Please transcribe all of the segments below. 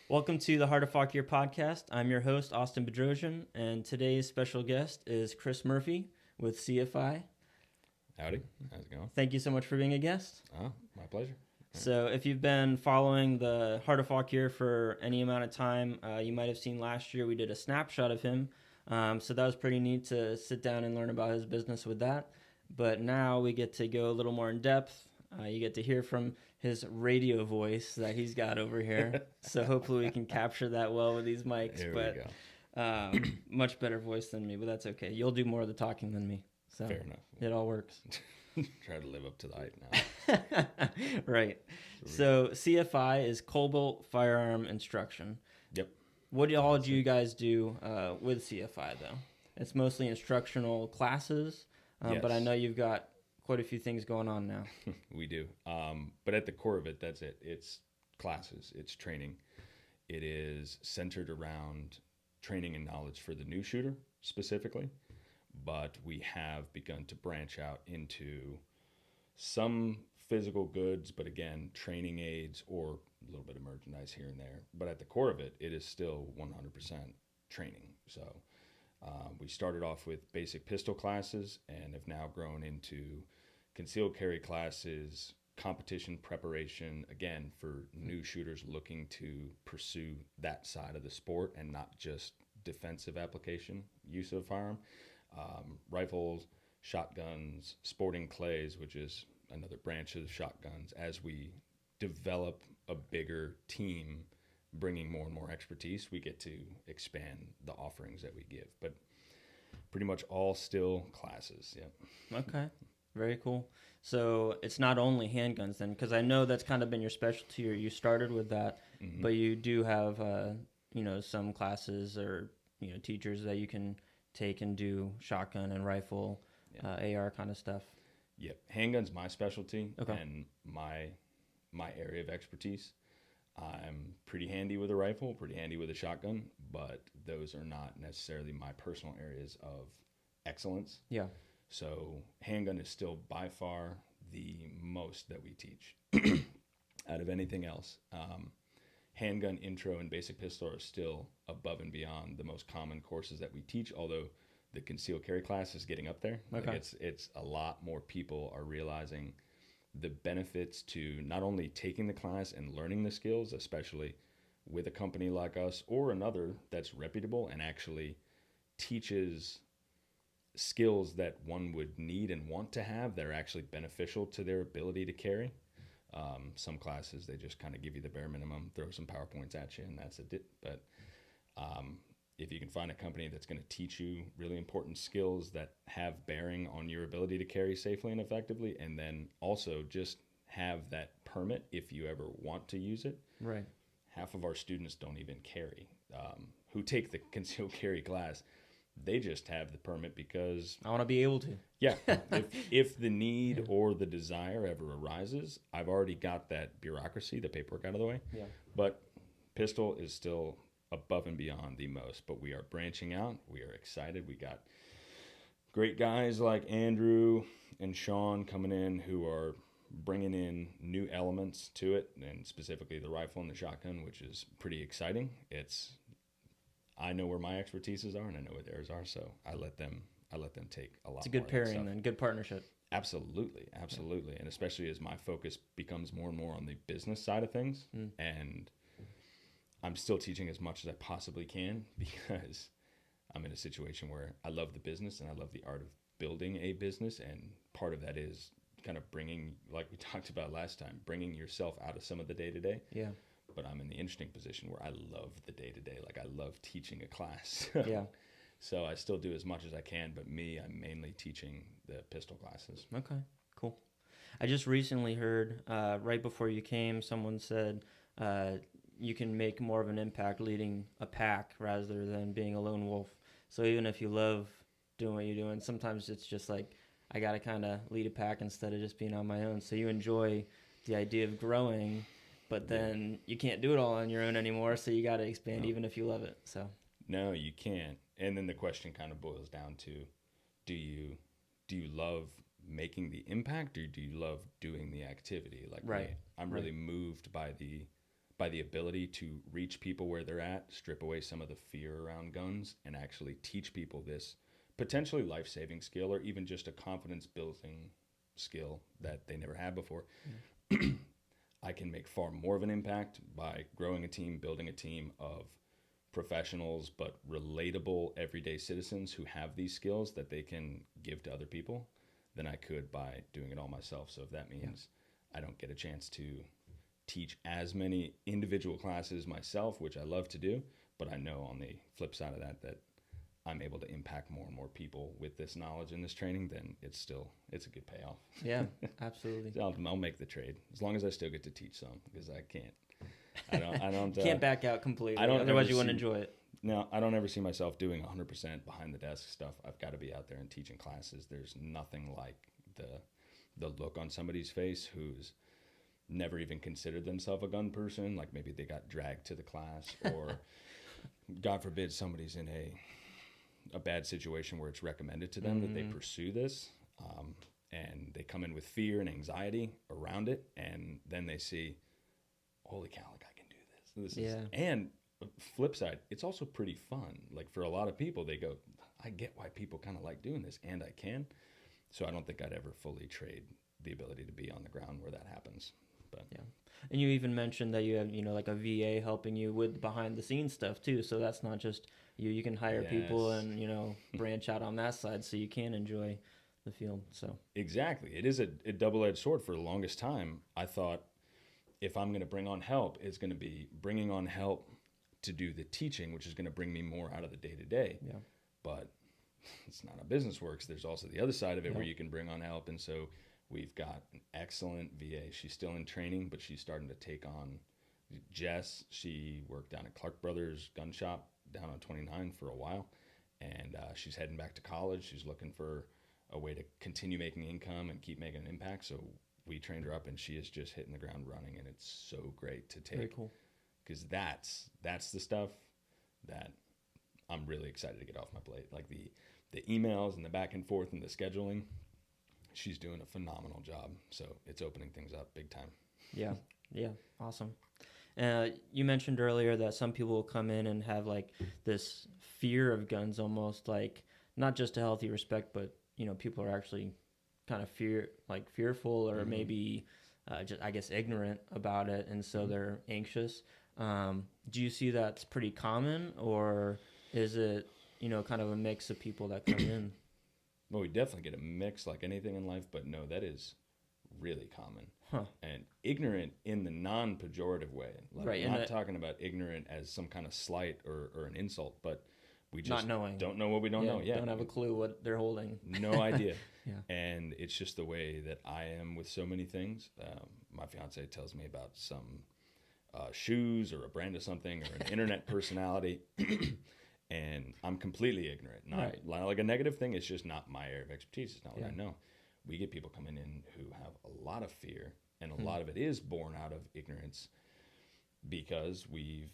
Welcome to the Heart of Fauquier podcast. I'm your host, Austin Bedrosian, and today's special guest is Chris Murphy with CFI. Howdy. How's it going? Thank you so much for being a guest. Oh, my pleasure. So if you've been following the Heart of Fauquier for any amount of time, you might have seen last year we did a snapshot of him. So that was pretty neat to sit down and learn about his business with that. But now we get to go a little more in depth. You get to hear from his radio voice that he's got over here. So hopefully we can capture that well with these mics. Here we go. Much better voice than me, but that's okay. You'll do more of the talking than me. So fair enough. It all works. Try to live up to the hype now. Right. So CFI is Cobalt Firearm Instruction. Yep. What all do you guys do with CFI, though? It's mostly instructional classes, Yes. but I know you've got quite a few things going on now. We do. But at the core of it, that's it. It's classes. It's training. It is centered around training and knowledge for the new shooter specifically. But we have begun to branch out into some physical goods, but again, training aids or a little bit of merchandise here and there. But at the core of it, it is still 100% training. So we started off with basic pistol classes and have now grown into concealed carry classes, competition preparation, again, for new shooters looking to pursue that side of the sport and not just defensive application use of a firearm. Rifles, shotguns, sporting clays, which is another branch of shotguns. As we develop a bigger team, bringing more and more expertise, we get to expand the offerings that we give. But pretty much all still classes. Yep. Okay. Very cool. So it's not only handguns then, because I know that's kind of been your specialty, or you started with that, but you do have, some classes or, teachers that you can take and do shotgun and rifle, AR kind of stuff. Yep. Handgun's my specialty and my area of expertise. I'm pretty handy with a rifle, pretty handy with a shotgun, but those are not necessarily my personal areas of excellence. Yeah. So handgun is still by far the most that we teach out of anything else. Handgun intro and basic pistol are still above and beyond the most common courses that we teach, although the concealed carry class is getting up there. Okay. Like it's a lot more people are realizing the benefits to not only taking the class and learning the skills, especially with a company like us or another that's reputable and actually teaches skills that one would need and want to have that are actually beneficial to their ability to carry. Some classes, they just kind of give you the bare minimum, throw some PowerPoints at you, and that's it. But if you can find a company that's going to teach you really important skills that have bearing on your ability to carry safely and effectively, and then also just have that permit if you ever want to use it. Right. Half of our students don't even carry, who take the concealed carry class. They just have the permit because I want to be able to. Yeah. if the need or the desire ever arises, I've already got that bureaucracy, the paperwork out of the way. Yeah. But pistol is still above and beyond the most. But we are branching out. We are excited. We got great guys like Andrew and Sean coming in who are bringing in new elements to it, and specifically the rifle and the shotgun, which is pretty exciting. I know where my expertises are, and I know where theirs are, so I let them take a lot. It's a good pairing, then. Good partnership. Absolutely. And especially as my focus becomes more and more on the business side of things, and I'm still teaching as much as I possibly can because I'm in a situation where I love the business and I love the art of building a business, and part of that is kind of bringing, like we talked about last time, bringing yourself out of some of the day-to-day. Yeah. But I'm in the interesting position where I love the day-to-day. Like, I love teaching a class. Yeah. So I still do as much as I can, but I'm mainly teaching the pistol classes. Okay, cool. I just recently heard, right before you came, someone said you can make more of an impact leading a pack rather than being a lone wolf. So even if you love doing what you're doing, sometimes it's just like, I got to kind of lead a pack instead of just being on my own. So you enjoy the idea of growing, but then you can't do it all on your own anymore, so you got to expand even if you love it. So no, you can't. And then the question kind of boils down to, do you love making the impact, or do you love doing the activity? Like, right. I'm really moved by the by the ability to reach people where they're at, strip away some of the fear around guns, and actually teach people this potentially life-saving skill or even just a confidence-building skill that they never had before. I can make far more of an impact by growing a team, building a team of professionals, but relatable everyday citizens who have these skills that they can give to other people than I could by doing it all myself. So if that means I don't get a chance to teach as many individual classes myself, which I love to do, but I know on the flip side of that, that I'm able to impact more and more people with this knowledge and this training, then it's a good payoff. Yeah, absolutely. So I'll make the trade as long as I still get to teach some, because I can't. I don't Can't back out completely. I don't Otherwise, you wouldn't enjoy it. No, I don't ever see myself doing 100% behind the desk stuff. I've got to be out there and teaching classes. There's nothing like the look on somebody's face who's never even considered themselves a gun person. Like maybe they got dragged to the class, or God forbid somebody's in a bad situation where it's recommended to them that they pursue this, and they come in with fear and anxiety around it, and then they see, holy cow, like I can do this. And flip side, it's also pretty fun. Like for a lot of people, they go, I get why people kind of like doing this, and I can. So I don't think I'd ever fully trade the ability to be on the ground where that happens. But yeah. And you even mentioned that you have, like a VA helping you with behind the scenes stuff too. So that's not just you can hire people and, branch out on that side so you can enjoy the field. So exactly. It is a double-edged sword. For the longest time, I thought if I'm going to bring on help, it's going to be bringing on help to do the teaching, which is going to bring me more out of the day-to-day. Yeah. But it's not how business works. There's also the other side of it where you can bring on help. And so we've got an excellent VA. She's still in training, but she's starting to take on Jess. She worked down at Clark Brothers gun shop down on 29 for a while. And she's heading back to college. She's looking for a way to continue making income and keep making an impact. So we trained her up, and she is just hitting the ground running. And it's so great to take. Very cool. Because that's the stuff that I'm really excited to get off my plate. Like the emails and the back and forth and the scheduling, she's doing a phenomenal job. So it's opening things up big time. Yeah. Awesome. You mentioned earlier that some people will come in and have like this fear of guns, almost like not just a healthy respect, but people are actually kind of fearful or maybe just, I guess, ignorant about it. And so they're anxious. Do you see that's pretty common, or is it, kind of a mix of people that come in? Well, we definitely get a mix like anything in life, but no, that is really common. And ignorant in the non-pejorative way. Like, right. I'm not talking about ignorant as some kind of slight or an insult, but we just don't know what we don't know. Yeah. Don't have a clue what they're holding. No idea. Yeah. And it's just the way that I am with so many things. My fiance tells me about some shoes or a brand of something or an internet personality, and I'm completely ignorant. Not like a negative thing. It's just not my area of expertise. It's not what I know. We get people coming in who have a lot of fear, and a lot of it is born out of ignorance because we've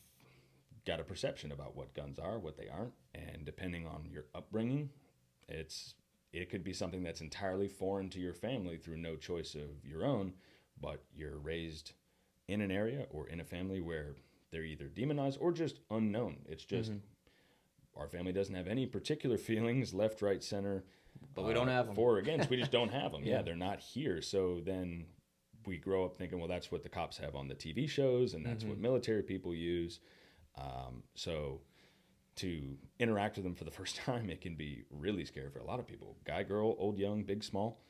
got a perception about what guns are, what they aren't, and depending on your upbringing, it could be something that's entirely foreign to your family through no choice of your own, but you're raised in an area or in a family where they're either demonized or just unknown. It's just our family doesn't have any particular feelings, left, right, center. But we don't have them. For or against, we just don't have them. Yeah, they're not here. So then we grow up thinking, well, that's what the cops have on the TV shows, and that's what military people use. So to interact with them for the first time, it can be really scary for a lot of people. Guy, girl, old, young, big, small.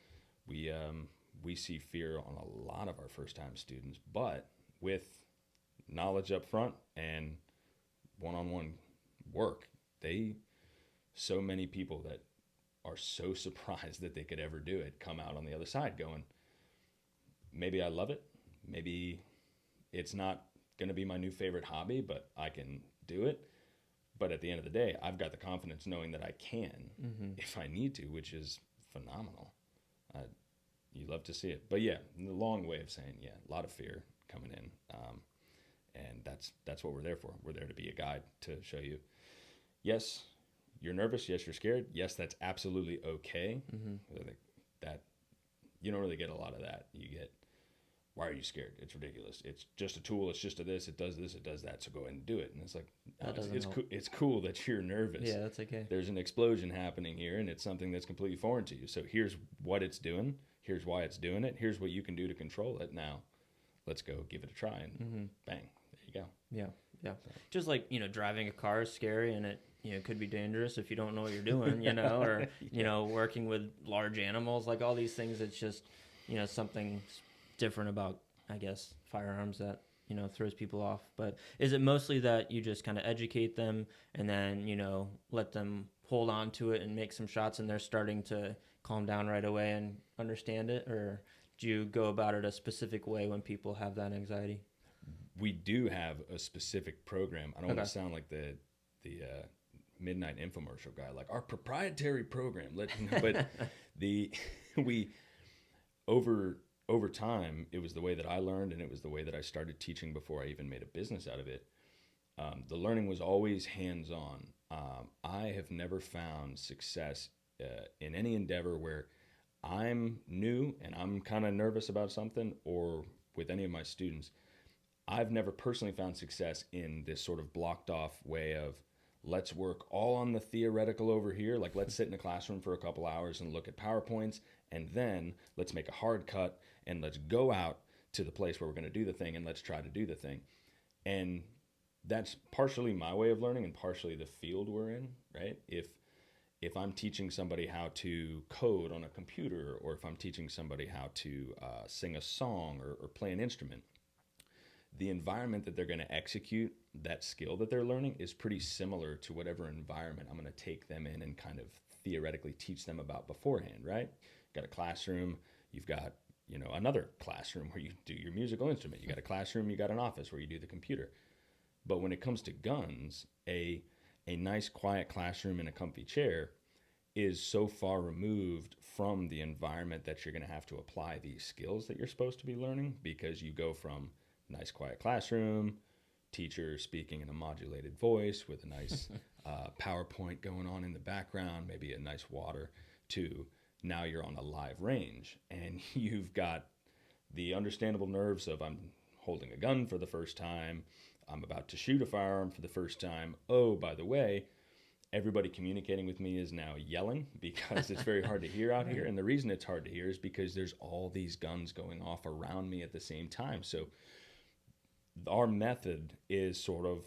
We see fear on a lot of our first-time students, but with knowledge up front and one-on-one work, so many people that are so surprised that they could ever do it come out on the other side going, maybe I love it, maybe it's not going to be my new favorite hobby, but I can do it. But at the end of the day, I've got the confidence knowing that I can if I need to, which is phenomenal. You love to see it. But yeah, the long way of saying, a lot of fear coming in. And that's what we're there for. We're there to be a guide to show you, yes, you're nervous. Yes, you're scared. Yes, that's absolutely okay. That you don't really get a lot of that. You get, why are you scared? It's ridiculous. It's just a tool. It's just a this. It does this. It does that. So go ahead and do it. And it's like, no, That doesn't help. it's cool that you're nervous. Yeah, that's okay. There's an explosion happening here, and it's something that's completely foreign to you. So here's what it's doing. Here's why it's doing it. Here's what you can do to control it. Now, let's go give it a try, and bang, there you go. Yeah, yeah. Just like, driving a car is scary, and it, could be dangerous if you don't know what you're doing, or, working with large animals, like all these things. It's just, something different about, I guess, firearms that, throws people off. But is it mostly that you just kind of educate them and then, let them hold on to it and make some shots and they're starting to calm down right away and understand it? Or do you go about it a specific way when people have that anxiety? We do have a specific program. I don't want to sound like the midnight infomercial guy, like our proprietary program. But we over time, it was the way that I learned, and it was the way that I started teaching before I even made a business out of it. The learning was always hands-on. I have never found success in any endeavor where I'm new and I'm kind of nervous about something, or with any of my students. I've never personally found success in this sort of blocked off way of, let's work all on the theoretical over here. Like, let's sit in a classroom for a couple hours and look at PowerPoints, and then let's make a hard cut and let's go out to the place where we're going to do the thing and let's try to do the thing. And that's partially my way of learning and partially the field we're in, right? If I'm teaching somebody how to code on a computer, or if I'm teaching somebody how to sing a song or play an instrument, the environment that they're going to execute that skill that they're learning is pretty similar to whatever environment I'm going to take them in and kind of theoretically teach them about beforehand, right? You've got a classroom, you've got, another classroom where you do your musical instrument. You got a classroom, you got an office where you do the computer. But when it comes to guns, a nice quiet classroom in a comfy chair is so far removed from the environment that you're going to have to apply these skills that you're supposed to be learning, because you go from nice quiet classroom, teacher speaking in a modulated voice with a nice PowerPoint going on in the background, maybe a nice water, to now you're on a live range and you've got the understandable nerves of, I'm holding a gun for the first time, I'm about to shoot a firearm for the first time. Oh, by the way, everybody communicating with me is now yelling because it's very hard to hear out here. And the reason it's hard to hear is because there's all these guns going off around me at the same time. So our method is sort of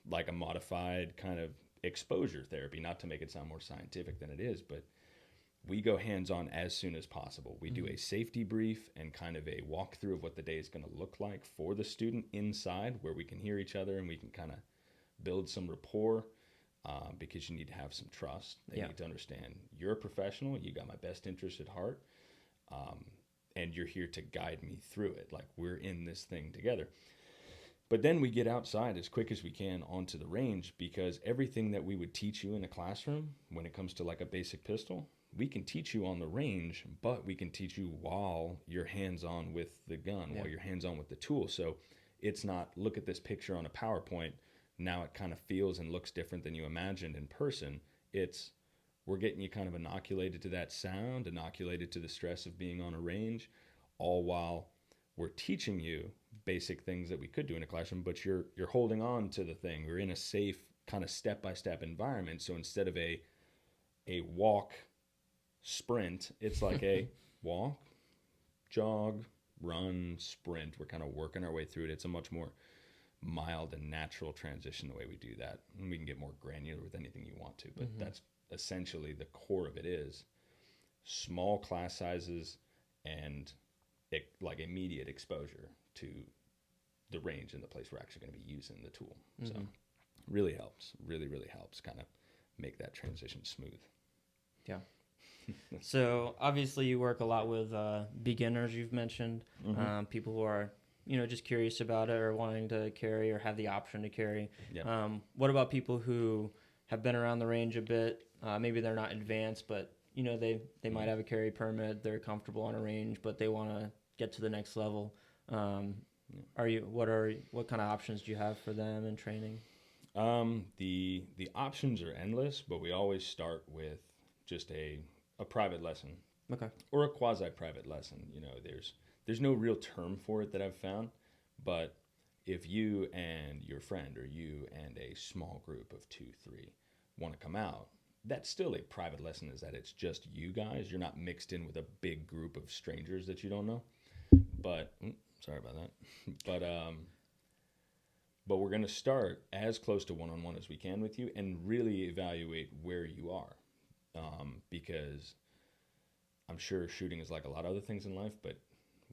like a modified kind of exposure therapy, not to make it sound more scientific than it is, but we go hands-on as soon as possible. We do a safety brief and kind of a walkthrough of what the day is going to look like for the student inside, where we can hear each other and we can kind of build some rapport, because you need to have some trust. They need to understand you're a professional, you got my best interest at heart, and you're here to guide me through it. Like, we're in this thing together. But then we get outside as quick as we can onto the range, because everything that we would teach you in a classroom when it comes to like a basic pistol, we can teach you on the range, but we can teach you while you're hands-on with the gun, while you're hands-on with the tool. So it's not, look at this picture on a PowerPoint, now it kind of feels and looks different than you imagined in person. It's, we're getting you kind of inoculated to that sound, inoculated to the stress of being on a range, all while we're teaching you basic things that we could do in a classroom, but you're holding on to the thing. We're in a safe kind of step-by-step environment. So instead of a walk, sprint, it's like a walk, jog, run, sprint. We're kind of working our way through it. It's a much more mild and natural transition the way we do that. And we can get more granular with anything you want to, but that's essentially the core of it, is small class sizes and like immediate exposure to the range and the place we're actually going to be using the tool. So really helps, really helps kind of make that transition smooth. Yeah. So obviously you work a lot with beginners, you've mentioned, people who are, just curious about it or wanting to carry or have the option to carry. Yeah. What about people who have been around the range a bit? Maybe they're not advanced, but they might have a carry permit, they're comfortable on a range, but they want to get to the next level. What kind of options do you have for them in training? The options are endless, but we always start with just a private lesson. Okay. Or a quasi-private lesson. there's no real term for it that I've found, but if you and your friend or you and a small group of 2, 3 want to come out, that's still a private lesson, is that it's just you guys. You're not mixed in with a big group of strangers that you don't know. But sorry about that. But we're going to start as close to one-on-one as we can with you and really evaluate where you are, because I'm sure shooting is like a lot of other things in life, but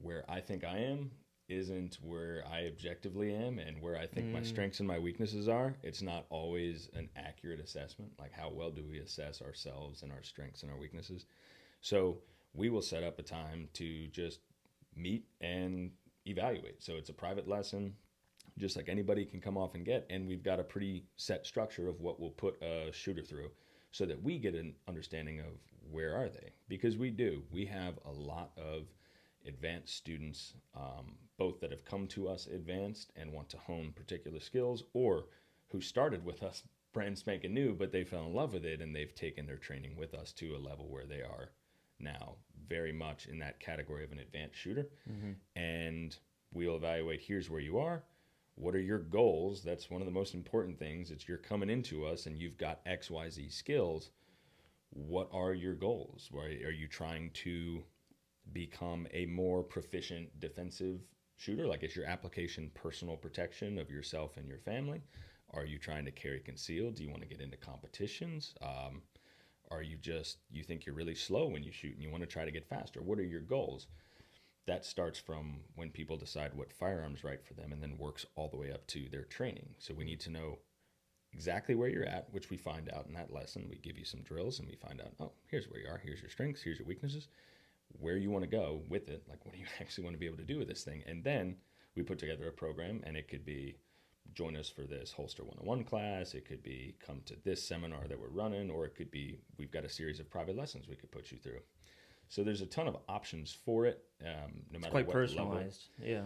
where I think I am isn't where I objectively am, and where I think my strengths and my weaknesses are. It's not always an accurate assessment. Like, how well do we assess ourselves and our strengths and our weaknesses? So we will set up a time to just meet and evaluate. So it's a private lesson, just like anybody can come off and get, and we've got a pretty set structure of what we'll put a shooter through so that we get an understanding of where are they, because we have a lot of advanced students, both that have come to us advanced and want to hone particular skills, or who started with us brand spanking new, but they fell in love with it and they've taken their training with us to a level where they are now very much in that category of an advanced shooter. And we'll evaluate, here's where you are. What are your goals? That's one of the most important things. It's, you're coming into us and you've got XYZ skills. What are your goals? Are you trying to become a more proficient defensive shooter? Like, is your application personal protection of yourself and your family? Are you trying to carry concealed? Do you want to get into competitions? Are you think you're really slow when you shoot and you want to try to get faster? What are your goals? That starts from when people decide what firearms right for them, and then works all the way up to their training. So we need to know exactly where you're at, which we find out in that lesson. We give you some drills and we find out, oh, here's where you are, here's your strengths, here's your weaknesses, where you want to go with it. Like, what do you actually want to be able to do with this thing? And then we put together a program, and it could be join us for this holster 101 class. It could be come to this seminar that we're running, or it could be we've got a series of private lessons we could put you through. So there's a ton of options for it, no matter what level. Quite personalized, yeah.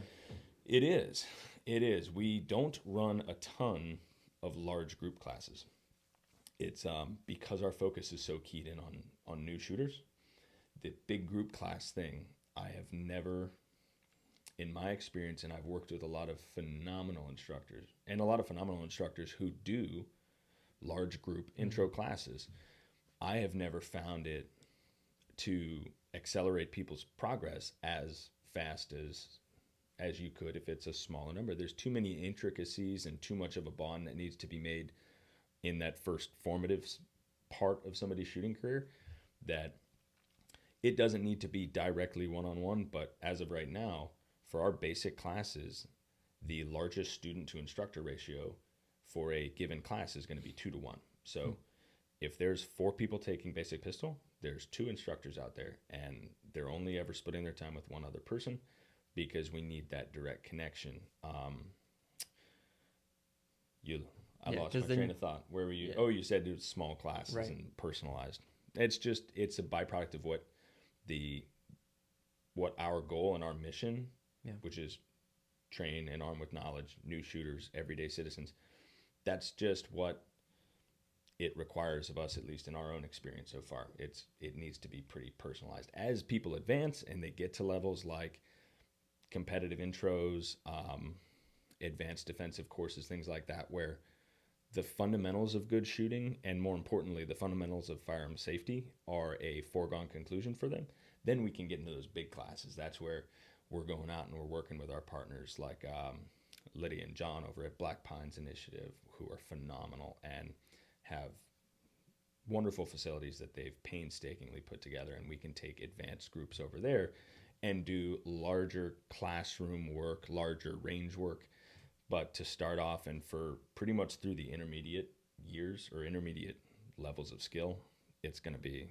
It is. It is. We don't run a ton of large group classes. It's because our focus is so keyed in on new shooters. The big group class thing, I have never, in my experience, and I've worked with a lot of phenomenal instructors, and a lot of phenomenal instructors who do large group intro classes, I have never found it to accelerate people's progress as fast as you could if it's a smaller number. There's too many intricacies and too much of a bond that needs to be made in that first formative part of somebody's shooting career, that it doesn't need to be directly one-on-one. But as of right now, for our basic classes, the largest student to instructor ratio for a given class is going to be 2-to-1. So if there's 4 people taking basic pistol, there's 2 instructors out there, and they're only ever splitting their time with one other person, because we need that direct connection. I lost my train of thought. Where were you? Yeah. Oh, you said it was small classes, right, and personalized. It's a byproduct of what our goal and our mission, which is train and arm with knowledge, new shooters, everyday citizens. That's just what it requires of us, at least in our own experience so far. It needs to be pretty personalized. As people advance and they get to levels like competitive intros, advanced defensive courses, things like that, where the fundamentals of good shooting, and more importantly, the fundamentals of firearm safety, are a foregone conclusion for them, then we can get into those big classes. That's where we're going out and we're working with our partners like Lydia and John over at Black Pines Initiative, who are phenomenal and have wonderful facilities that they've painstakingly put together, and we can take advanced groups over there and do larger classroom work, larger range work. But to start off, and for pretty much through the intermediate years or intermediate levels of skill, it's going to be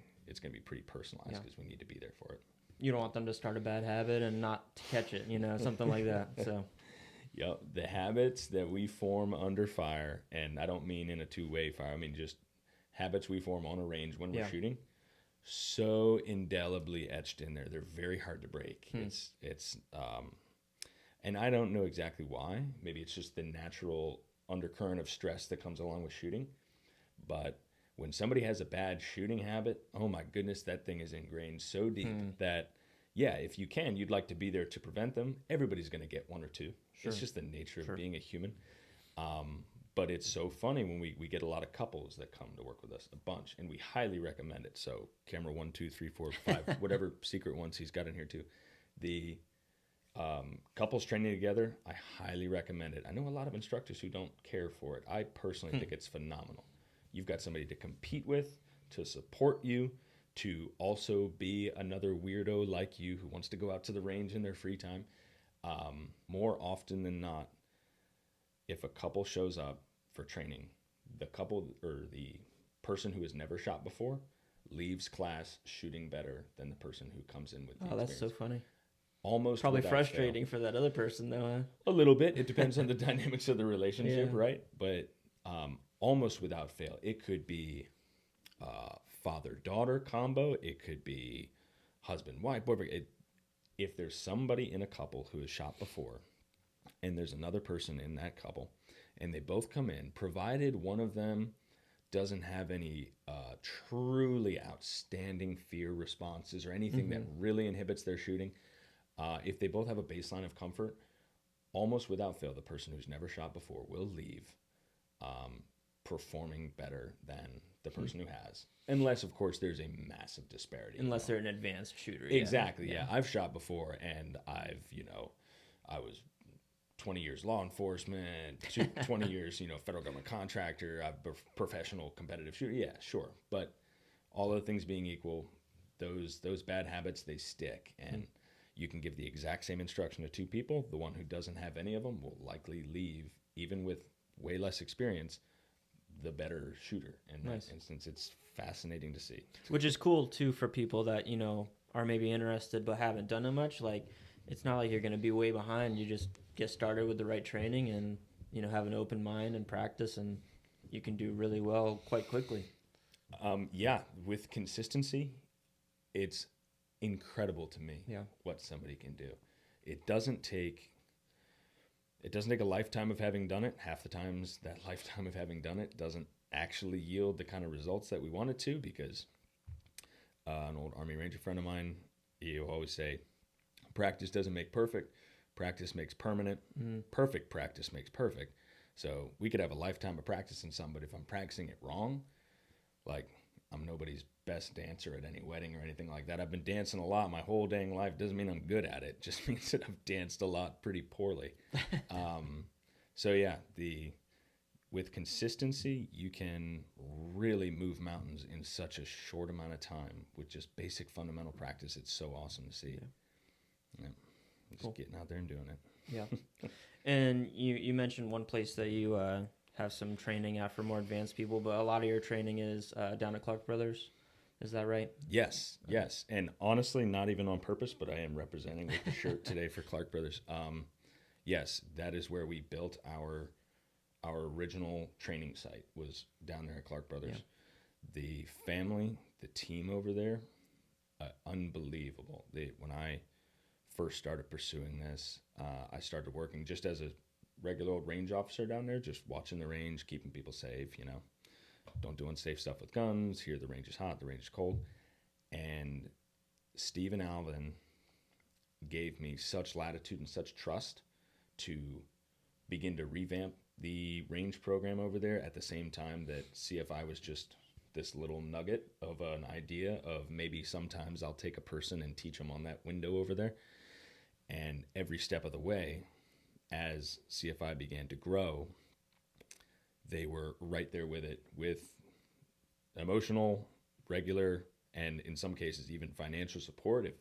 pretty personalized, because we need to be there for it. You don't want them to start a bad habit and not catch it, something like that. So Yep, the habits that we form under fire, and I don't mean in a two-way fire, I mean just habits we form on a range when we're shooting, so indelibly etched in there. They're very hard to break. And I don't know exactly why. Maybe it's just the natural undercurrent of stress that comes along with shooting. But when somebody has a bad shooting habit, oh my goodness, that thing is ingrained so deep that yeah, if you can, you'd like to be there to prevent them. Everybody's going to get one or two. Sure. It's just the nature of Sure. being a human. But it's so funny when we get a lot of couples that come to work with us, a bunch, and we highly recommend it. So camera 1, 2, 3, 4, 5, whatever secret ones he's got in here too. The couples training together, I highly recommend it. I know a lot of instructors who don't care for it. I personally think it's phenomenal. You've got somebody to compete with, to support you, to also be another weirdo like you who wants to go out to the range in their free time. More often than not, if a couple shows up for training, the couple or the person who has never shot before leaves class shooting better than the person who comes in with the experience. That's so funny. Almost Probably without frustrating fail. for that other person, though. Huh? A little bit. It depends on the dynamics of the relationship, Yeah. right? But almost without fail, it could be father-daughter combo. It could be husband-wife, boyfriend. If there's somebody in a couple who has shot before, and there's another person in that couple, and they both come in, provided one of them doesn't have any truly outstanding fear responses or anything that really inhibits their shooting, if they both have a baseline of comfort, almost without fail, the person who's never shot before will leave performing better than the person who has. Unless, of course, there's a massive disparity. Unless they're an advanced shooter. Exactly, yeah. I've shot before, and I was 20 years law enforcement, 20 years, federal government contractor, professional competitive shooter. Yeah, sure. But all other things being equal, those bad habits, they stick. And you can give the exact same instruction to two people. The one who doesn't have any of them will likely leave, even with way less experience, the better shooter. In that instance, it's fascinating to see. Which is cool, too, for people that, are maybe interested but haven't done it much. Like, it's not like you're going to be way behind. You just get started with the right training and, have an open mind and practice, and you can do really well quite quickly. With consistency, it's incredible to me what somebody can do. It doesn't take a lifetime of having done it. Half the times that lifetime of having done it doesn't actually yield the kind of results that we want it to, because an old Army Ranger friend of mine, he'll always say, practice doesn't make perfect, practice makes permanent. Perfect practice makes perfect. So we could have a lifetime of practicing something, but if I'm practicing it wrong, like I'm nobody's best dancer at any wedding or anything like that. I've been dancing a lot my whole dang life. Doesn't mean I'm good at it. Just means that I've danced a lot pretty poorly. With consistency, you can really move mountains in such a short amount of time with just basic fundamental practice. It's so awesome to see. Yeah. Just getting out there and doing it. Yeah. And you mentioned one place that you have some training at for more advanced people, but a lot of your training is down at Clark Brothers. Is that right? Yes. And honestly, not even on purpose, but I am representing with the shirt today for Clark Brothers. Yes, that is where we built our original training site, was down there at Clark Brothers. Yeah. The family, the team over there, unbelievable. When I first started pursuing this, I started working just as a regular old range officer down there, just watching the range, keeping people safe, don't do unsafe stuff with guns. Here, the range is hot, the range is cold. And Steve and Alvin gave me such latitude and such trust to begin to revamp the range program over there at the same time that CFI was just this little nugget of an idea of maybe sometimes I'll take a person and teach them on that window over there. And every step of the way, as CFI began to grow, they were right there with it, with emotional, regular, and in some cases even financial support if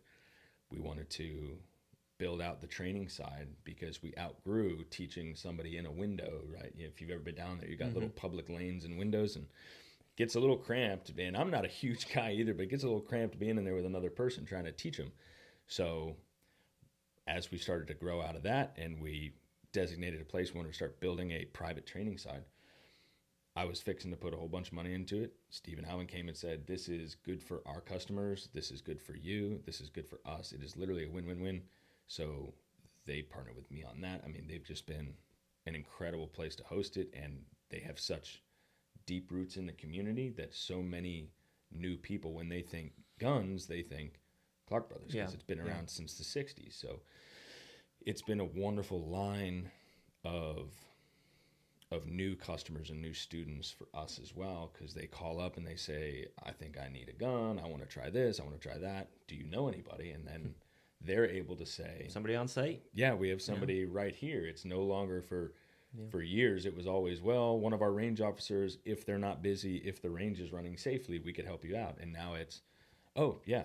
we wanted to build out the training side, because we outgrew teaching somebody in a window, right? If you've ever been down there, you got little public lanes and windows, and it gets a little cramped. And I'm not a huge guy either, but it gets a little cramped being in there with another person trying to teach them. So as we started to grow out of that and we designated a place we wanted to start building a private training side, I was fixing to put a whole bunch of money into it. Steve and Alvin came and said, this is good for our customers. This is good for you. This is good for us. It is literally a win-win-win. So they partnered with me on that. I mean, they've just been an incredible place to host it, and they have such deep roots in the community that so many new people, when they think guns, they think Clark Brothers, because it's been around since the 60s. So it's been a wonderful line of new customers and new students for us as well, because they call up and they say, I think I need a gun. I want to try this. I want to try that. Do you know anybody? And then they're able to say, somebody on site. Yeah, we have somebody right here. It's no longer for years. It was always, well, one of our range officers, if they're not busy, if the range is running safely, we could help you out. And now it's, oh, yeah,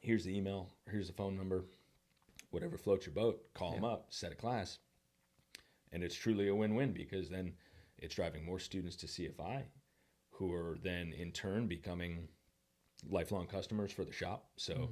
here's the email, here's the phone number, whatever floats your boat, call them up, set a class. And it's truly a win-win, because then it's driving more students to CFI, who are then in turn becoming lifelong customers for the shop. So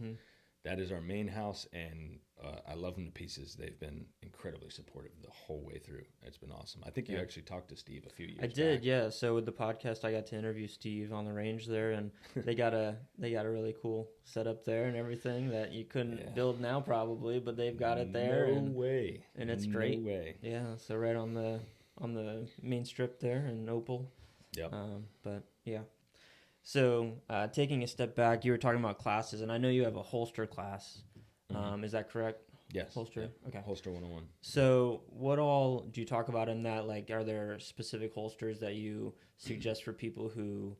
that is our main house, and I love them to pieces. They've been incredibly supportive the whole way through. It's been awesome. I think you actually talked to Steve a few years back. I did, yeah. So with the podcast, I got to interview Steve on the range there, and they got a really cool setup there and everything that you couldn't build now probably, but they've got it there. No way. And it's great. No way. Yeah, so right on the main strip there in Opal. Yep. But yeah. So taking a step back, you were talking about classes, and I know you have a holster class. Is that correct? Yes. Holster? Yep. Okay. Holster 101. So what all do you talk about in that? Like, are there specific holsters that you suggest for people who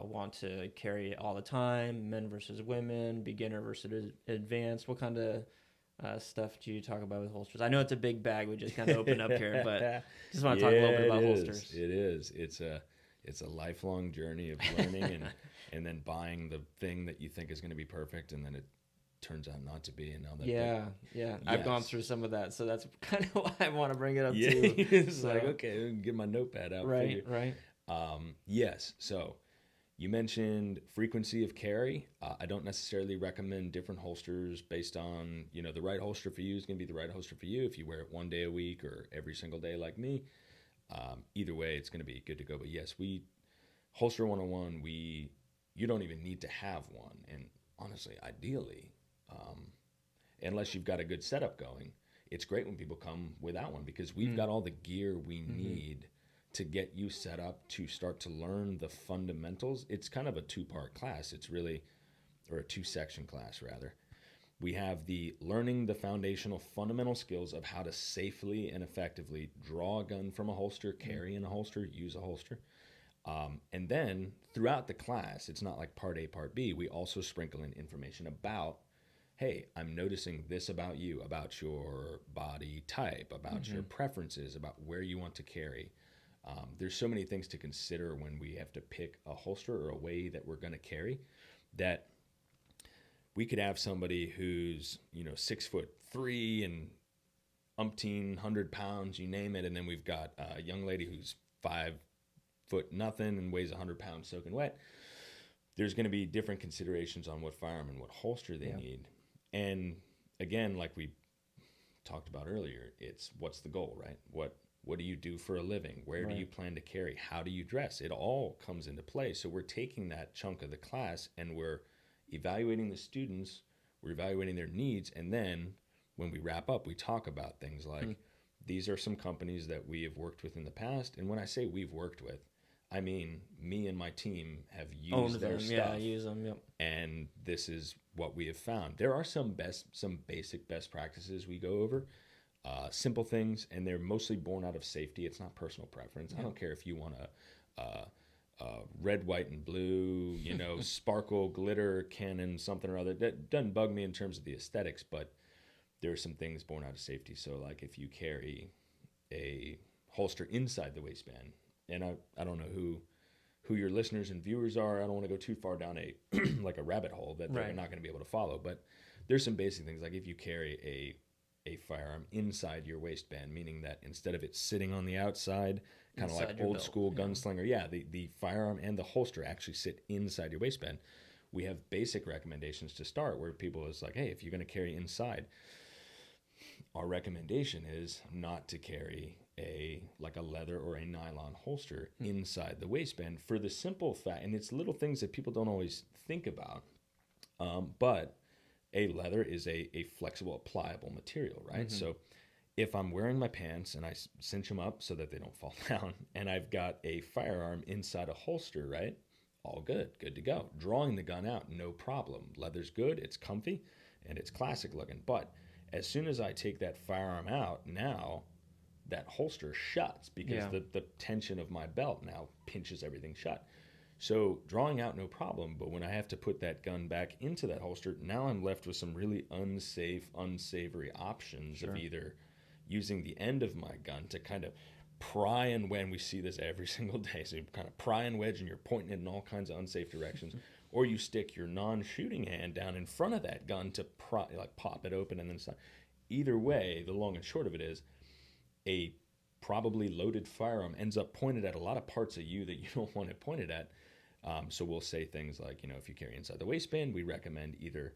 want to carry it all the time, men versus women, beginner versus advanced? What kind of stuff do you talk about with holsters? I know it's a big bag we just kind of opened up here, but just want to talk a little bit about holsters. It is. It's a lifelong journey of learning and then buying the thing that you think is going to be perfect, and then it turns out not to be. And now that yes. I've gone through some of that, so that's kind of why I want to bring it up too. It's so, like, okay, get my notepad out. Right. Yes. So you mentioned frequency of carry. I don't necessarily recommend different holsters based on, the right holster for you is going to be the right holster for you if you wear it one day a week or every single day like me. Either way, it's going to be good to go. But yes, holster 101, you don't even need to have one. And honestly, ideally, unless you've got a good setup going, it's great when people come without one, because we've got all the gear we need to get you set up to start to learn the fundamentals. It's kind of a two-part class. It's really, or a two-section class rather. We have the learning the foundational fundamental skills of how to safely and effectively draw a gun from a holster, carry in a holster, use a holster. And then throughout the class, it's not like part A, part B. We also sprinkle in information about, hey, I'm noticing this about you, about your body type, about your preferences, about where you want to carry. There's so many things to consider when we have to pick a holster or a way that we're going to carry, that we could have somebody who's, 6'3" and umpteen 100 pounds, you name it. And then we've got a young lady who's 5 foot nothing and weighs 100 pounds soaking wet. There's going to be different considerations on what firearm and what holster they need. And again, like we talked about earlier, it's what's the goal, right? What do you do for a living? Where do you plan to carry? How do you dress? It all comes into play. So we're taking that chunk of the class and we're evaluating the students, we're evaluating their needs, and then when we wrap up, we talk about things like, these are some companies that we have worked with in the past. And when I say we've worked with, I mean me and my team have used their stuff. Yeah, use them, yep. And this is what we have found. There are some basic best practices we go over, simple things, and they're mostly born out of safety. It's not personal preference. I don't care if you want a red, white, and blue, sparkle, glitter, cannon, something or other. That doesn't bug me in terms of the aesthetics, but there are some things born out of safety. So like if you carry a holster inside the waistband, and I don't know who your listeners and viewers are. I don't want to go too far down a like a rabbit hole that they're not going to be able to follow. But there's some basic things, like if you carry a firearm inside your waistband, meaning that instead of it sitting on the outside, kind of like old school gunslinger, the firearm and the holster actually sit inside your waistband. We have basic recommendations to start where people is like, hey, if you're going to carry inside, our recommendation is not to carry a leather or a nylon holster inside the waistband, for the simple fact, and it's little things that people don't always think about, but a leather is a flexible, pliable material, right? So if I'm wearing my pants and I cinch them up so that they don't fall down, and I've got a firearm inside a holster, right, all good to go. Drawing the gun out, no problem. Leather's good, it's comfy, and it's classic looking. But as soon as I take that firearm out, now that holster shuts because the tension of my belt now pinches everything shut. So drawing out, no problem. But when I have to put that gun back into that holster, now I'm left with some really unsafe, unsavory options of either using the end of my gun to kind of pry and wedge. We see this every single day. So you kind of pry and wedge and you're pointing it in all kinds of unsafe directions. Or you stick your non-shooting hand down in front of that gun to pop it open and then stop. Either way, the long and short of it is a probably loaded firearm ends up pointed at a lot of parts of you that you don't want it pointed at. So we'll say things like, if you carry inside the waistband, we recommend either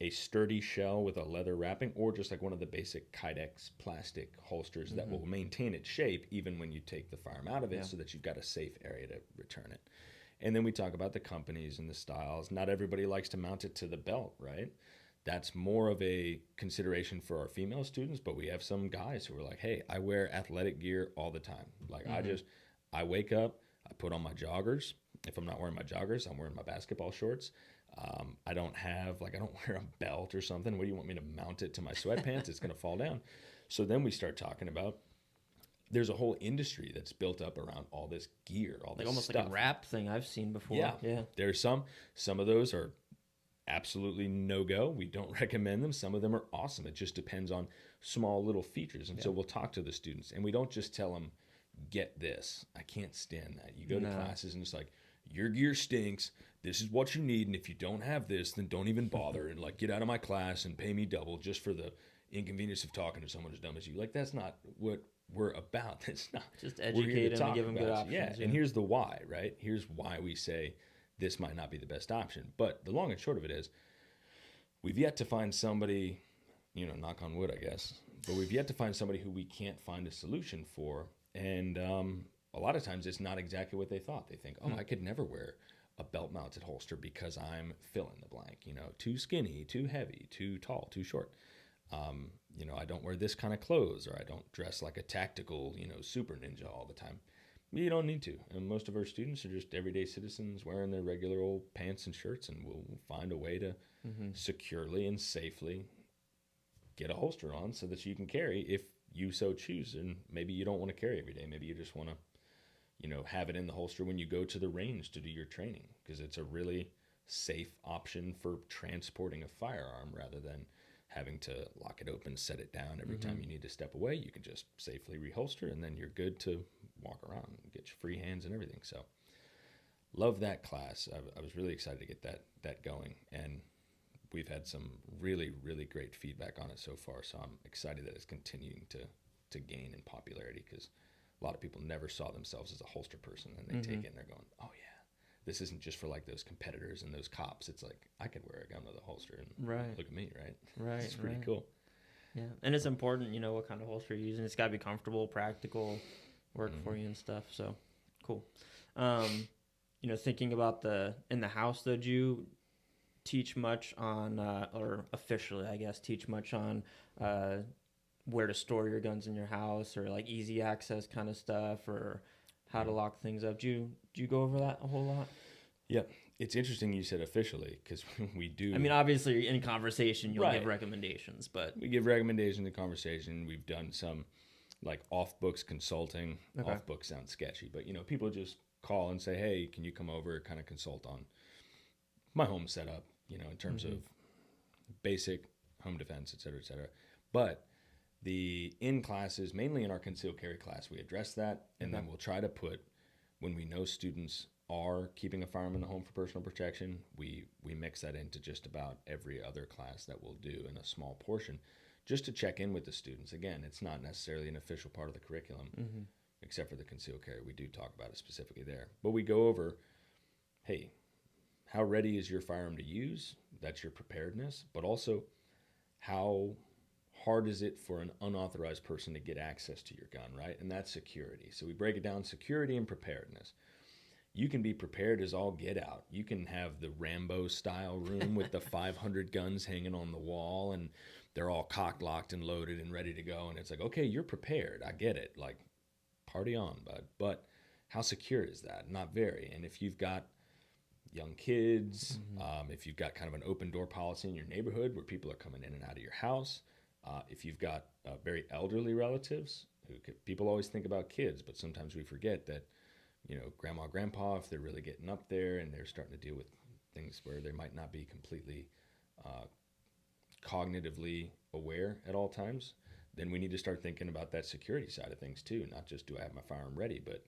a sturdy shell with a leather wrapping or just like one of the basic Kydex plastic holsters that will maintain its shape even when you take the firearm out of it so that you've got a safe area to return it. And then we talk about the companies and the styles. Not everybody likes to mount it to the belt, right? That's more of a consideration for our female students, but we have some guys who are like, hey, I wear athletic gear all the time. Like I wake up, I put on my joggers. If I'm not wearing my joggers, I'm wearing my basketball shorts. I don't wear a belt or something. What do you want me to mount it to my sweatpants? It's going to fall down. So then we start talking about there's a whole industry that's built up around all this gear, all this almost stuff. like a wrap thing I've seen before. Yeah. There's some of those are absolutely no-go. We don't recommend them. Some of them are awesome. It just depends on small little features. And so we'll talk to the students and we don't just tell them, get this. I can't stand that. You go to classes and it's like, your gear stinks. This is what you need. And if you don't have this, then don't even bother and get out of my class and pay me double just for the inconvenience of talking to someone as dumb as you. That's not what we're about. It's not. Just educate them and give them good options. Yeah. And here's the why, right? Here's why we say this might not be the best option. But the long and short of it is we've yet to find somebody, knock on wood, I guess, but we've yet to find somebody who we can't find a solution for. And a lot of times it's not exactly what they thought. They think, I could never wear a belt-mounted holster because I'm fill in the blank, too skinny, too heavy, too tall, too short. I don't wear this kind of clothes, or I don't dress like a tactical, super ninja all the time. You don't need to. And most of our students are just everyday citizens wearing their regular old pants and shirts, and we'll find a way to securely and safely get a holster on so that you can carry if you so choose. And maybe you don't want to carry every day. Maybe you just want to, have it in the holster when you go to the range to do your training, because it's a really safe option for transporting a firearm rather than having to lock it open, set it down every time you need to step away. You can just safely reholster and then you're good to walk around and get your free hands and everything. So love that class. I was really excited to get that going, and we've had some really, really great feedback on it so far. So I'm excited that it's continuing to gain in popularity, because a lot of people never saw themselves as a holster person, and they take it and they're going, oh yeah, this isn't just for those competitors and those cops. It's like, I could wear a gun with a holster and look at me, right? Right. It's pretty cool. Yeah. And it's important, what kind of holster you're using. It's got to be comfortable, practical, work for you and stuff. So cool. Thinking about in the house, though, do you teach much on, or officially, I guess, teach much on where to store your guns in your house, or easy access kind of stuff, or how to lock things up? Do you go over that a whole lot? Yeah. It's interesting you said officially, because we do. I mean, obviously, in conversation, you'll give recommendations, but we give recommendations in conversation. We've done some off-books consulting. Okay. Off-book sounds sketchy, but people just call and say, hey, can you come over, kind of consult on my home setup, in terms of basic home defense, et cetera, et cetera. But in classes, mainly in our concealed carry class, we address that, and then we'll try to put, when we know students are keeping a firearm in the home for personal protection, we mix that into just about every other class that we'll do in a small portion, just to check in with the students. Again, it's not necessarily an official part of the curriculum, except for the concealed carry. We do talk about it specifically there. But we go over, hey, how ready is your firearm to use? That's your preparedness. But also, how hard is it for an unauthorized person to get access to your gun, right? And that's security. So we break it down, security and preparedness. You can be prepared as all get out. You can have the Rambo style room with the 500 guns hanging on the wall, and they're all cocked, locked, and loaded and ready to go. And it's like, okay, you're prepared. I get it. Party on, bud. But how secure is that? Not very. And if you've got young kids, Mm-hmm. if you've got kind of an open door policy in your neighborhood where people are coming in and out of your house, if you've got very elderly relatives, people always think about kids, but sometimes we forget that, grandma, grandpa, if they're really getting up there and they're starting to deal with things where they might not be completely uh, cognitively aware at all times, then we need to start thinking about that security side of things too. Not just do I have my firearm ready, but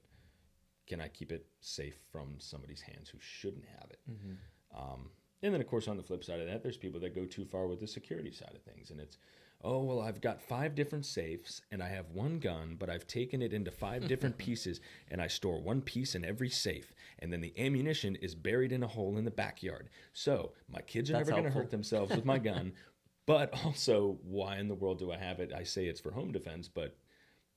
can I keep it safe from somebody's hands who shouldn't have it? Mm-hmm. And then, of course, on the flip side of that, there's people that go too far with the security side of things. And it's, oh, well, I've got 5 different safes and I have one gun, but I've taken it into 5 different pieces and I store one piece in every safe. And then the ammunition is buried in a hole in the backyard. So my kids are That's never going to helpful. hurt themselves with my gun. But also, why in the world do I have it? I say it's for home defense, but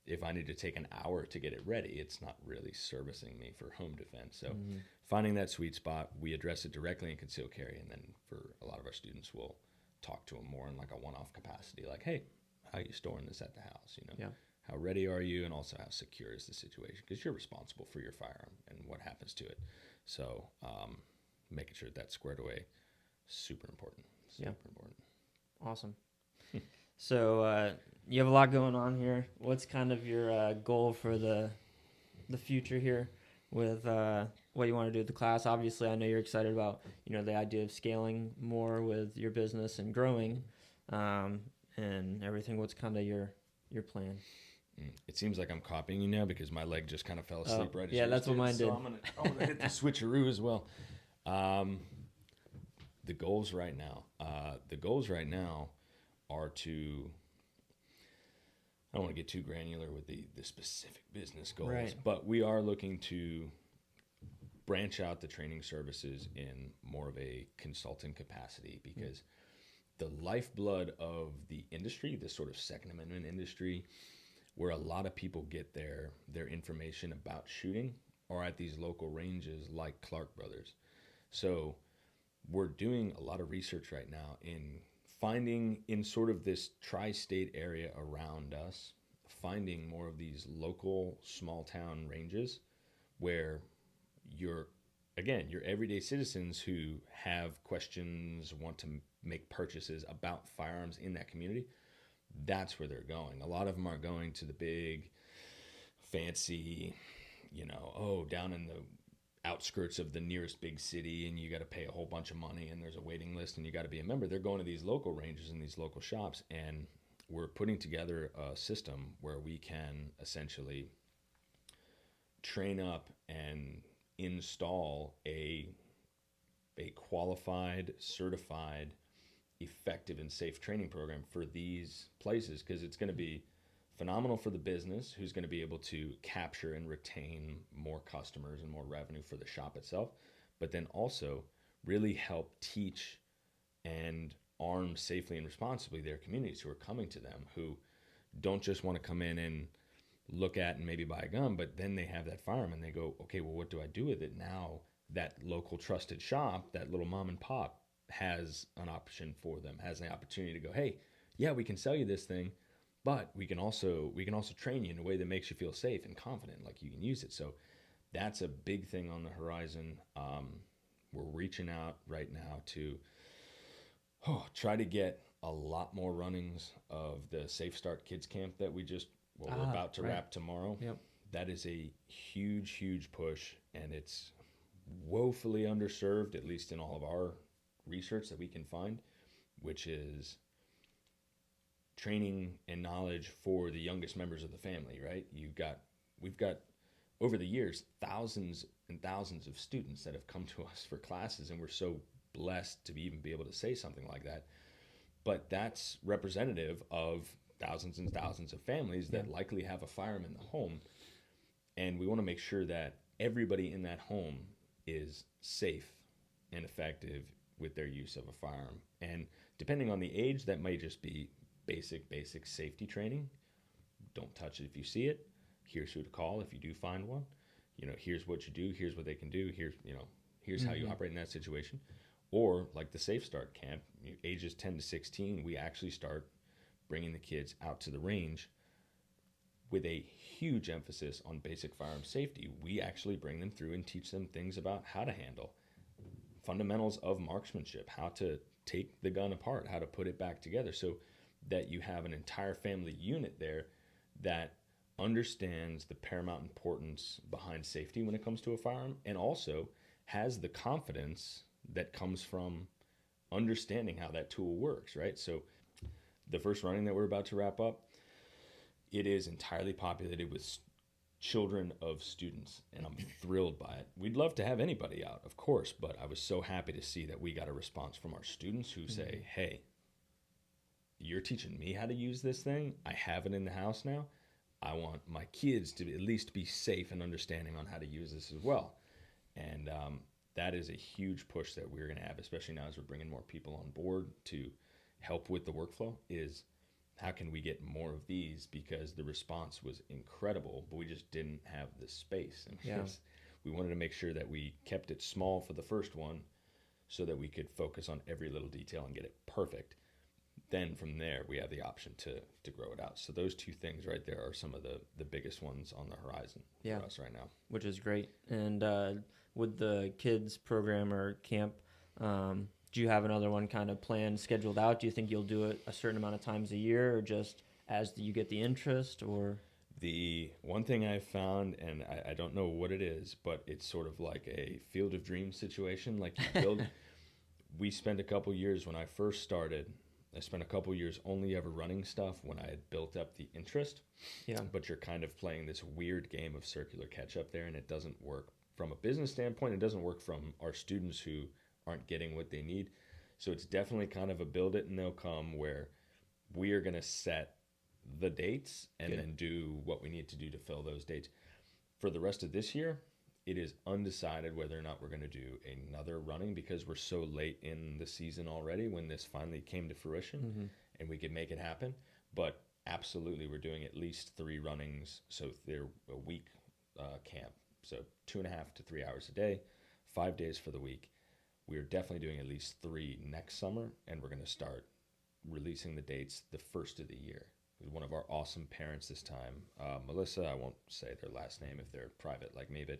if I need to take an hour to get it ready, it's not really servicing me for home defense. So Mm-hmm. finding that sweet spot, we address it directly in concealed carry. And then for a lot of our students, we'll talk to them more in like a one-off capacity. Like, hey, how are you storing this at the house? Yeah. How ready are you? And also how secure is the situation? Because you're responsible for your firearm and what happens to it. So making sure that's squared away, super important. Super important. Awesome. So you have a lot going on here. What's kind of your goal for the future here with what you want to do with the class? Obviously, I know you're excited about the idea of scaling more with your business and growing and everything. What's kind of your plan? It seems like I'm copying you now because my leg just kind of fell asleep right as yeah, yours that's what did. mine did. So I'm gonna hit the switcheroo as well. The goals right now. Are to. I don't want to get too granular with the specific business goals, Right. but we are looking to branch out the training services in more of a consultant capacity because the lifeblood of the industry, this sort of Second Amendment industry, where a lot of people get their information about shooting are at these local ranges like Clark Brothers. So we're doing a lot of research right now in finding in sort of this tri-state area around us, finding more of these local small town ranges where your everyday citizens who have questions, want to make purchases about firearms in that community, that's where they're going. A lot of them are going to the big fancy, down in the outskirts of the nearest big city and you got to pay a whole bunch of money and there's a waiting list and you got to be a member. They're going to these local ranges and these local shops, and we're putting together a system where we can essentially train up and install a qualified, certified, effective and safe training program for these places, because it's going to be phenomenal for the business who's going to be able to capture and retain more customers and more revenue for the shop itself, but then also really help teach and arm safely and responsibly their communities who are coming to them, who don't just want to come in and look at and maybe buy a gun, but then they have that firearm and they go, okay, well, what do I do with it? Now that local trusted shop, that little mom and pop has an option for them, has the opportunity to go, hey, yeah, we can sell you this thing, but we can also train you in a way that makes you feel safe and confident, like you can use it. So that's a big thing on the horizon. We're reaching out right now to try to get a lot more runnings of the Safe Start Kids Camp that we're about to wrap tomorrow. Yep. That is a huge, huge push, and it's woefully underserved, at least in all of our research that we can find, which is training and knowledge for the youngest members of the family, right? We've got over the years thousands and thousands of students that have come to us for classes, and we're so blessed to even be able to say something like that. But that's representative of thousands and thousands of families that likely have a firearm in the home, and we want to make sure that everybody in that home is safe and effective with their use of a firearm. And depending on the age, that might just be basic safety training. Don't touch it if you see it. Here's who to call if you do find one. Here's what you do. Here's what they can do. Here's how you operate in that situation. Or like the Safe Start Camp, ages 10 to 16, we actually start bringing the kids out to the range with a huge emphasis on basic firearm safety. We actually bring them through and teach them things about how to handle fundamentals of marksmanship, how to take the gun apart, how to put it back together, so that you have an entire family unit there that understands the paramount importance behind safety when it comes to a firearm, and also has the confidence that comes from understanding how that tool works, right? So the first running that we're about to wrap up, it is entirely populated with children of students, and I'm thrilled by it. We'd love to have anybody out, of course, but I was so happy to see that we got a response from our students who say, hey, you're teaching me how to use this thing. I have it in the house now. I want my kids to at least be safe and understanding on how to use this as well. And that is a huge push that we're going to have, especially now as we're bringing more people on board to help with the workflow, is how can we get more of these? Because the response was incredible, but we just didn't have the space. And we wanted to make sure that we kept it small for the first one so that we could focus on every little detail and get it perfect. Then from there, we have the option to grow it out. So those two things right there are some of the biggest ones on the horizon for us right now. Which is great. And with the kids program or camp, do you have another one kind of planned, scheduled out? Do you think you'll do it a certain amount of times a year, or just as you get the interest? Or the one thing I've found, and I don't know what it is, but it's sort of like a Field of Dreams situation. Like you build, we spent a couple years when I first started. I spent a couple years only ever running stuff when I had built up the interest. Yeah. But you're kind of playing this weird game of circular catch up there, and it doesn't work from a business standpoint. It doesn't work from our students who aren't getting what they need. So it's definitely kind of a build it and they'll come, where we are going to set the dates and then do what we need to do to fill those dates. For the rest of this year, it is undecided whether or not we're going to do another running, because we're so late in the season already when this finally came to fruition and we could make it happen. But absolutely, we're doing at least 3 runnings. So they're a week camp. So 2.5 to 3 hours a day, 5 days for the week. We're definitely doing at least 3 next summer, and we're going to start releasing the dates the first of the year. One of our awesome parents this time, Melissa, I won't say their last name if they're private like me, but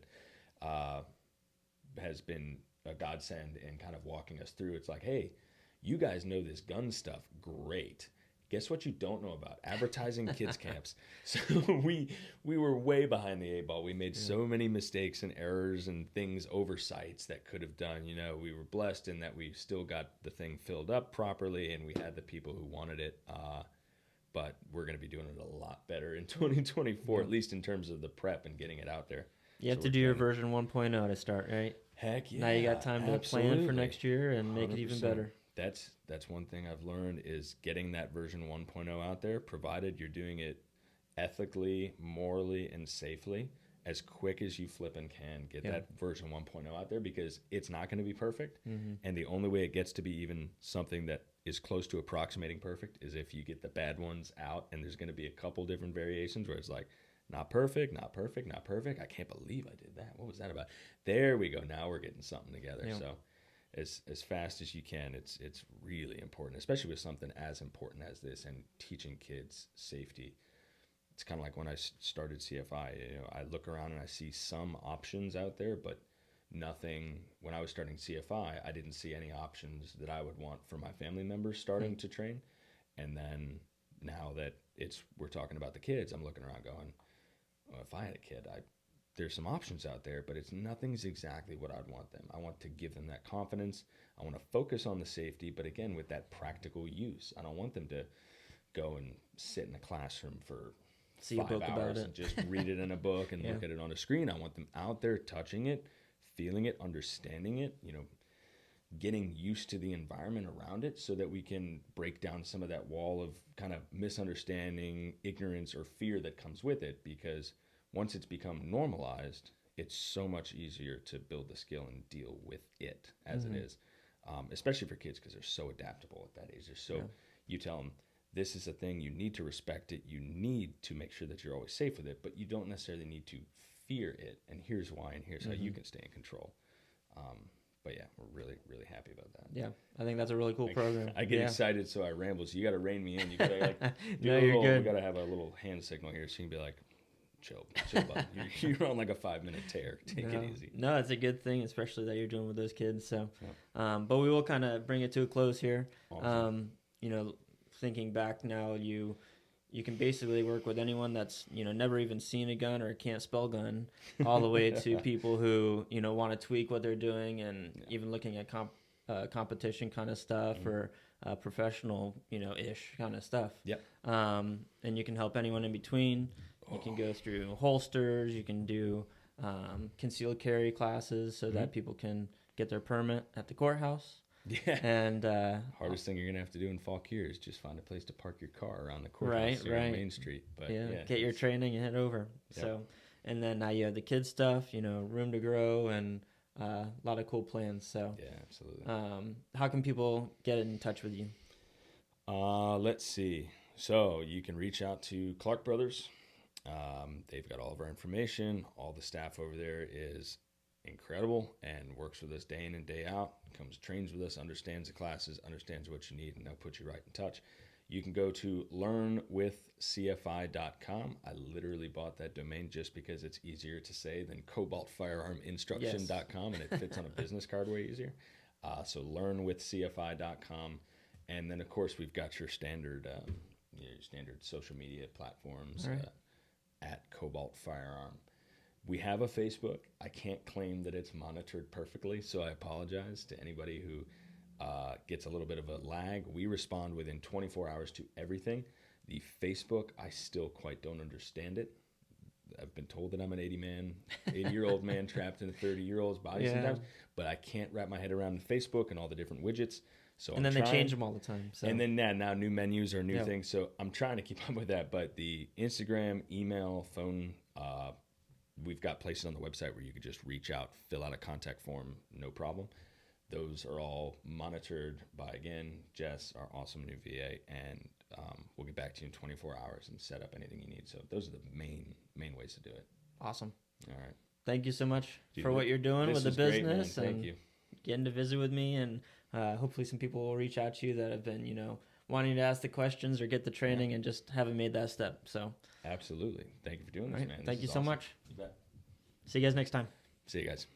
has been a godsend in kind of walking us through. It's like, hey, you guys know this gun stuff. Great. Guess what you don't know about? Advertising kids camps. So we were way behind the 8 ball. We made so many mistakes and errors and things, oversights that could have done. You know, we were blessed in that we still got the thing filled up properly, and we had the people who wanted it. But we're going to be doing it a lot better in 2024, at least in terms of the prep and getting it out there. You have to do your version 1.0 to start, right? Heck yeah. Now you got time to plan for next year and make 100%. It even better. That's one thing I've learned, is getting that version 1.0 out there, provided you're doing it ethically, morally, and safely. As quick as you flipping can, get that version 1.0 out there, because it's not going to be perfect. And the only way it gets to be even something that is close to approximating perfect is if you get the bad ones out, and there's going to be a couple different variations where it's like, not perfect, not perfect, not perfect. I can't believe I did that. What was that about? There we go. Now we're getting something together. Yeah. So as fast as you can, it's really important, especially with something as important as this and teaching kids safety. It's kind of like when I started CFI, you know, I look around and I see some options out there, but nothing. When I was starting CFI, I didn't see any options that I would want for my family members starting to train. And then now that we're talking about the kids, I'm looking around going, well, if I had a kid, there's some options out there, but nothing's exactly what I'd want them. I want to give them that confidence. I want to focus on the safety, but again, with that practical use. I don't want them to go and sit in a classroom for 5 hours and just read it in a book and look at it on a screen. I want them out there touching it, feeling it, understanding it, you know, getting used to the environment around it, so that we can break down some of that wall of kind of misunderstanding, ignorance, or fear that comes with it. Because once it's become normalized, it's so much easier to build the skill and deal with it as it is, especially for kids, because they're so adaptable at that age. You tell them, this is a thing, you need to respect it, you need to make sure that you're always safe with it, but you don't necessarily need to fear it, and here's why, and here's how you can stay in control. But yeah, we're really, really happy about that. Yeah, I think that's a really cool program. I get excited, so I ramble. So you got to rein me in. You got to like No, you're good. We got to have a little hand signal here, so you can be like, chill, bud. You're on like a 5-minute tear. Take it easy. No, it's a good thing, especially that you're doing with those kids. So, Yep. but we will kind of bring it to a close here. Awesome. Thinking back now, you can basically work with anyone that's never even seen a gun or can't spell gun, all the way to people who want to tweak what they're doing, and even looking at competition kind of stuff or professional ish kind of stuff. Yep. And you can help anyone in between. You can go through holsters. You can do concealed carry classes so that people can get their permit at the courthouse. Yeah. And hardest thing you're gonna have to do in Fauquier is just find a place to park your car around the courthouse here on Main Street. But get your training and head over. Yep. So, and then now you have the kids stuff, room to grow, and a lot of cool plans. So yeah, absolutely. How can people get in touch with you? Let's see. So you can reach out to Clark Brothers. They've got all of our information. All the staff over there is incredible and works with us day in and day out. Comes, trains with us, understands the classes, understands what you need, and they'll put you right in touch. You can go to learnwithcfi.com. I literally bought that domain just because it's easier to say than Cobalt Firearm Instruction.com, and it fits on a business card way easier. So learnwithcfi.com. And then, of course, we've got your standard social media platforms at Cobalt Firearm. We have a Facebook. I can't claim that it's monitored perfectly, so I apologize to anybody who gets a little bit of a lag. We respond within 24 hours to everything. The Facebook, I still quite don't understand it. I've been told that I'm an 80-year-old man trapped in a 30-year-old's body sometimes, but I can't wrap my head around the Facebook and all the different widgets. So and then they change them all the time. So. And then now new menus or new things. So I'm trying to keep up with that. But the Instagram, email, phone, we've got places on the website where you could just reach out, fill out a contact form, no problem. Those are all monitored by, again, Jess, our awesome new VA, and we'll get back to you in 24 hours and set up anything you need. So those are the main ways to do it. Awesome. All right. Thank you so much for what you're doing with the business. Great, Thank you. Getting to visit with me, and hopefully some people will reach out to you that have been, wanting to ask the questions or get the training and just haven't made that step. So absolutely. Thank you for doing this, man. Thank you so much. You bet. See you guys next time. See you guys.